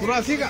kurasi ka.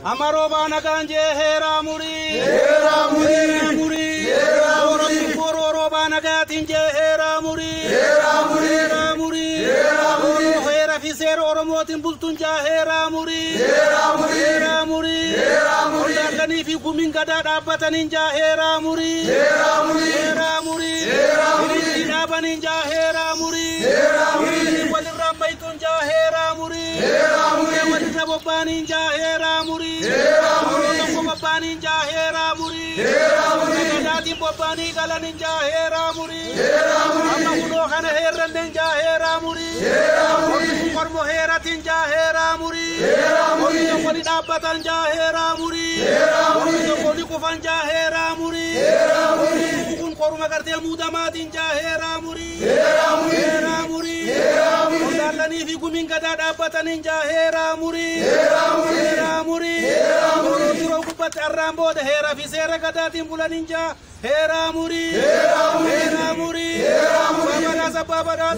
Amaro banaganje hera muri Oro banagatinje hera muri hera fisero oromotin bultunja hera muri Kani fi kuminga da bataninja hera muri Baninja hera muri Wali rambaitunja hera muri Wali rabobaninja hera muri Baninja hera muri Dati bobani kala ninja hera muri Amakuno kana hera ninja hera muri Kormo hera tinja hera muri Wali dabatanja hera muri Wali kufanja hera muri Kun koruma karte muda matinja hera muri Dalani fi kuminga da bataninja hera muri Kupat arrambo de hera fi sera kadatin bulaninja hera muri Babada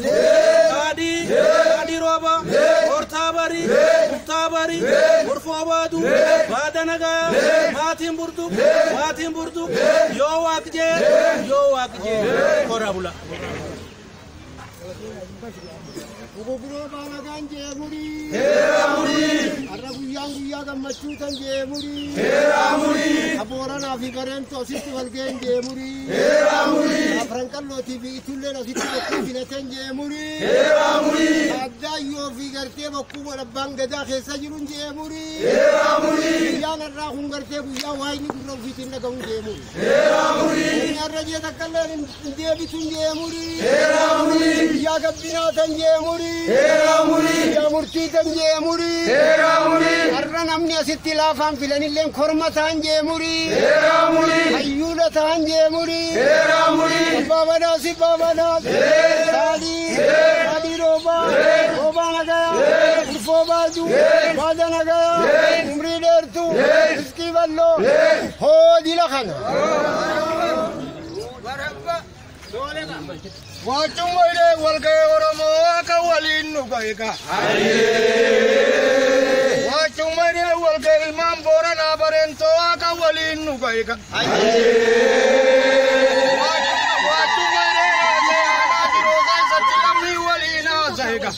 Adi roba Ortabari bari urfo badu badanaga matin burdu yo wakje korabula Gugubro bana ganje muri Arabu yang gammachu tanje muri Abora na fi garento sitti walgenge muri Afrankallo TV tulle na sitti wakti tanje muri Adda yo fi garte bakku wala banga da khesa jirun je muri Ya na ra hungarte bu ya wai ni gro fi tinna gonge muri Ya raje takalle de bi tunje muri Ya gabbina tanje muri Ya murti tanje muri Arra namni asitti lafan filanilleen korma tanje muri Ayyula tanje muri Babana Sadi roba nagaya Urfo baju Bada nagaya Umri dertu Iski ballo Ho dilakhana Wacung wale walga oromo ka walin nugaika Wacung wale walga imam borana barento ka walin nugaika Wacung wale ana diroga satilami walina zaika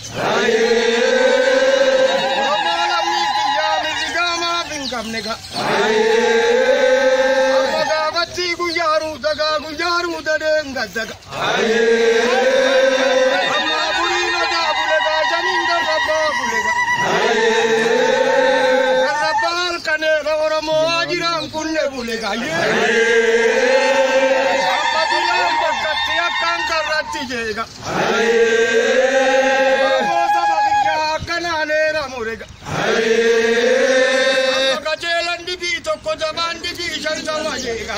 Romala wikiya mizigama binkamneka Gati gujaru daga daga Amma burina da bulega jaminda rabba bulega Rabbal kane oromo ajiran kunne bulega Amma bulan bakati akan karati jega Oromo sabagiya kanane ramurega Amma kajelan di tokko jaman di shanta wajega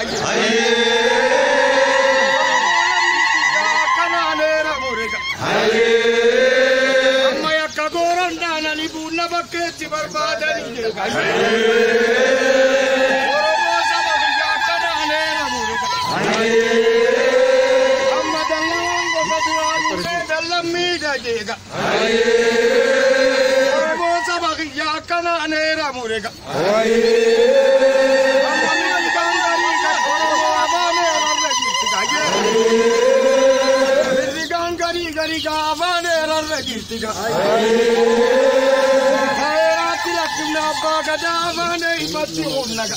Amma yakka goron dana libuna bakketti barbadani jega Oromo sabagiya kanane ramurega Amma dallango fadwanu dallammi jega Oromo sabagiya kanane ramurega Amma milgangari ka oromo abane ramurega Gari gavane rarragirtiga Hayati lakna baga davane ibatti unnaga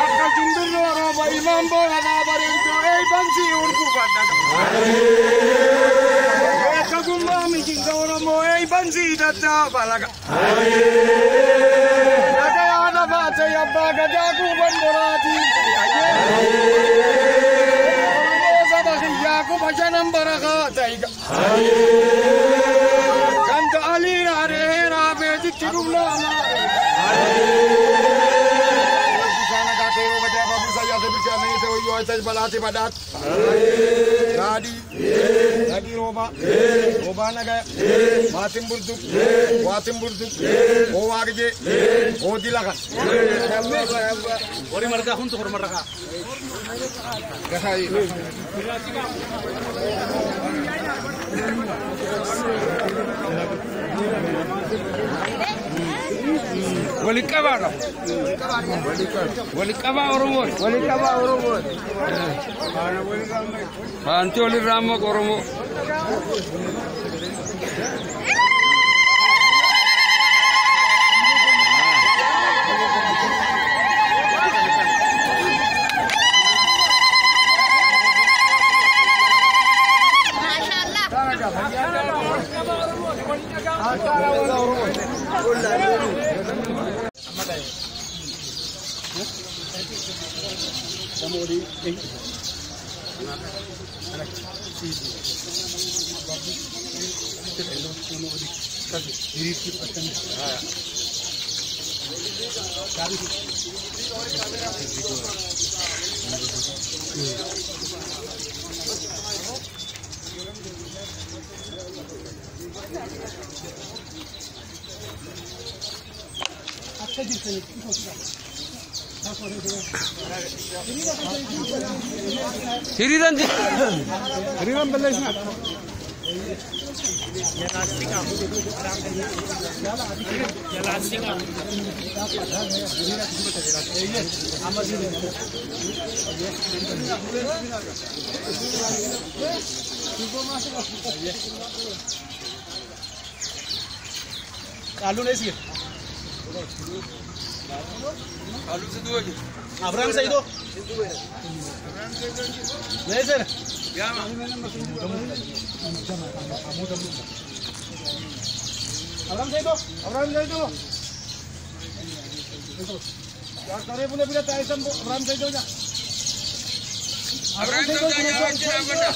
Akka jundurro roba imam bola na barento ei bansi urku baddaga Eka gumma mi jingoro mo ei bansi datta balaga Naga ana bate yabba gadagu bandorati Aku baca nombor kata Kanto Ali Arera Bedik Tirumla Di sana kakek baca apa saya berbicara itu yo itu balati badat Tadi roba naga watim burdu o wagje o dilakan ori marga huntu hor marga Gasai Walikaba Oromo. Antoli Ramo Oromo. Hiriran belaisna आलू नहीं सी आलू से दो अब्राम सही दो नहीं sir Abram सही दो यार करे बोले बिना पैसा अब्राम सही दो जा अब्राम सही दो जा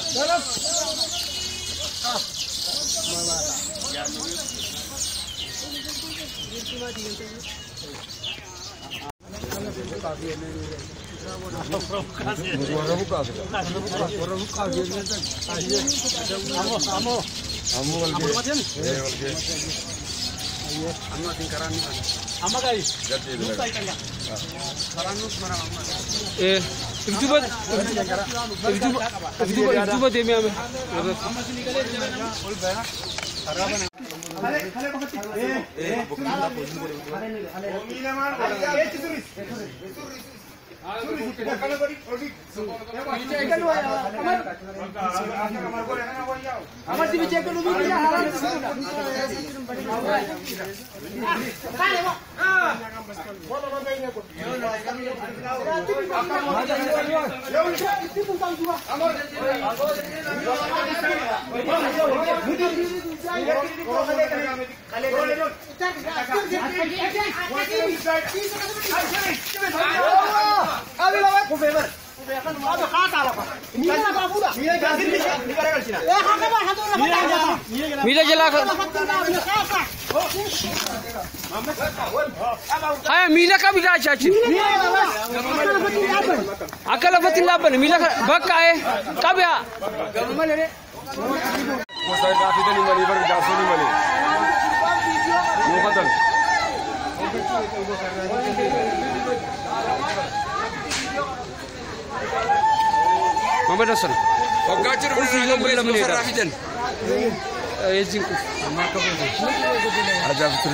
मिला जला हाय मिला का भी काय चाची अकला बतिला पण मिला बघ काय का बया वो साइड काफी तो नहीं मनी पर जासू नहीं मनी वो खत्म Muhammad Hasan. Pagkacar berjalan Muhammad Rafidan. Ezin. Ada betul